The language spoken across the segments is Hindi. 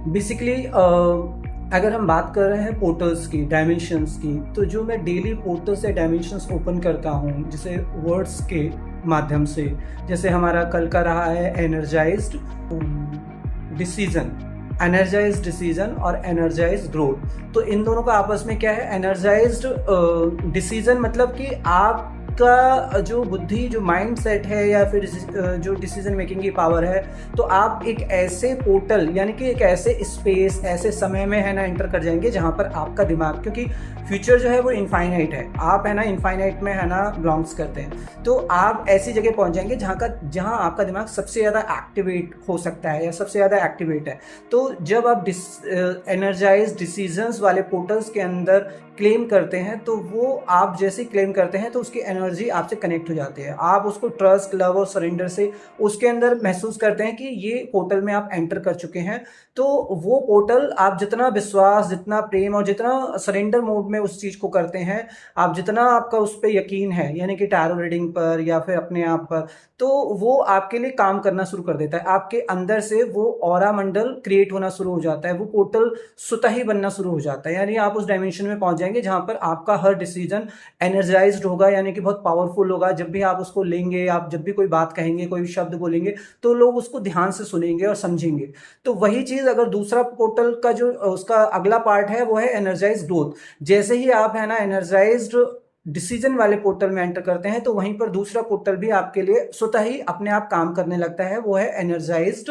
बेसिकली अगर हम बात कर रहे हैं पोर्टल्स की, डायमेंशंस की, तो जो मैं डेली पोर्टल्स या डायमेंशंस ओपन करता हूँ जैसे वर्ड्स के माध्यम से, जैसे हमारा कल का रहा है एनर्जाइज्ड डिसीजन, एनर्जाइज डिसीजन और एनर्जाइज ग्रोथ। तो इन दोनों का आपस में क्या है, एनर्जाइज्ड डिसीजन मतलब कि आपका जो बुद्धि, जो माइंड सेट है या फिर जो डिसीजन मेकिंग की पावर है, तो आप एक ऐसे पोर्टल यानी कि एक ऐसे स्पेस, ऐसे समय में है ना एंटर कर जाएंगे जहां पर आपका दिमाग, क्योंकि फ्यूचर जो है वो इनफाइनाइट है, आप है ना इनफाइनाइट में है ना बिलोंग्स करते हैं, तो आप ऐसी जगह पहुंच जाएंगे जहां आपका दिमाग सबसे ज़्यादा एक्टिवेट हो सकता है या सबसे ज़्यादा एक्टिवेट है। तो जब आप एनर्जाइज डिसीजंस वाले पोर्टल्स के अंदर क्लेम करते हैं, तो वो आप जैसे क्लेम करते हैं तो उसकी एनर्जी आपसे कनेक्ट हो जाती है, आप उसको ट्रस्ट, लव और सरेंडर से उसके अंदर महसूस करते हैं कि ये पोर्टल में आप एंटर कर चुके हैं। तो वो पोर्टल आप जितना विश्वास, जितना प्रेम और जितना सरेंडर मोड में उस चीज़ को करते हैं, आप जितना आपका उस पर यकीन है यानी कि टैरो रीडिंग पर या फिर अपने आप पर, तो वो आपके लिए काम करना शुरू कर देता है। आपके अंदर से वो ऑरा मंडल क्रिएट होना शुरू हो जाता है, वो पोर्टल स्वतः ही बनना शुरू हो जाता है, यानी आप उस डायमेंशन में पहुंच जाएंगे जहां पर आपका हर डिसीजन एनर्जाइज्ड होगा, यानी कि बहुत पावरफुल होगा। जब भी आप उसको लेंगे, आप जब भी कोई बात कहेंगे, कोई शब्द बोलेंगे, तो लोग उसको ध्यान से सुनेंगे और समझेंगे। तो वही चीज अगर दूसरा पोर्टल का जो उसका अगला पार्ट है वो है एनर्जाइज ग्रोथ। जैसे ही आप है ना एनर्जाइज्ड डिसीजन वाले पोर्टल में एंटर करते हैं, तो वहीं पर दूसरा पोर्टल भी आपके लिए स्वतः ही अपने आप काम करने लगता है, वो है एनर्जाइज्ड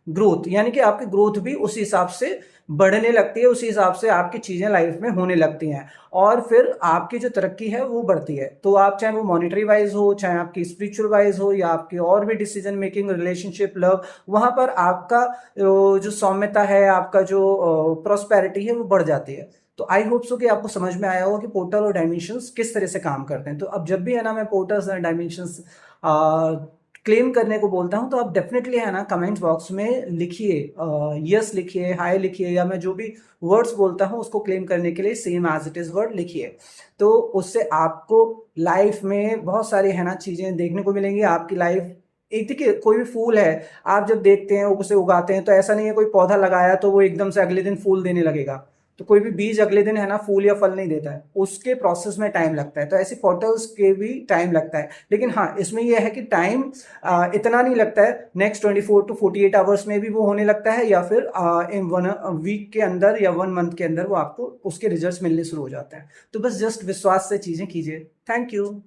ग्रोथ, यानी कि आपकी ग्रोथ भी उसी हिसाब से बढ़ने लगती है, उसी हिसाब से आपकी चीजें लाइफ में होने लगती हैं और फिर आपकी जो तरक्की है वो बढ़ती है। तो आप चाहे वो मॉनेटरी वाइज हो, चाहे आपकी स्पिरिचुअल वाइज हो, या आपकी और भी डिसीजन मेकिंग, रिलेशनशिप, लव, वहां पर आपका जो सौम्यता है, आपका जो प्रोस्पेरिटी है वो बढ़ जाती है। तो आई होप सो कि आपको समझ में आया होगा कि पोर्टल और डायमेंशंस किस तरह से काम करते हैं। तो अब जब भी है ना मैं पोर्टल्स और डायमेंशंस क्लेम करने को बोलता हूं, तो आप डेफिनेटली है ना कमेंट बॉक्स में लिखिए, यस लिखिए, हाय लिखिए, या मैं जो भी वर्ड्स बोलता हूं उसको क्लेम करने के लिए same as it is word लिखिए। तो उससे आपको लाइफ में बहुत सारी है ना चीजें देखने को मिलेंगी। आपकी लाइफ, एक देखिए कोई भी फूल है, आप जब देखते हैं उसे उगाते हैं, तो ऐसा नहीं है कोई पौधा लगाया तो वो एकदम से अगले दिन फूल देने लगेगा। तो कोई भी बीज अगले दिन है ना फूल या फल नहीं देता है, उसके प्रोसेस में टाइम लगता है। तो ऐसे पोर्टल्स के भी टाइम लगता है, लेकिन हाँ इसमें यह है कि टाइम इतना नहीं लगता है, नेक्स्ट 24 to 48 आवर्स में भी वो होने लगता है, या फिर इन 1 वीक के अंदर या 1 मंथ के अंदर वो आपको उसके रिजल्ट्स मिलने शुरू हो जाते हैं। तो बस जस्ट विश्वास से चीजें कीजिए। Thank you.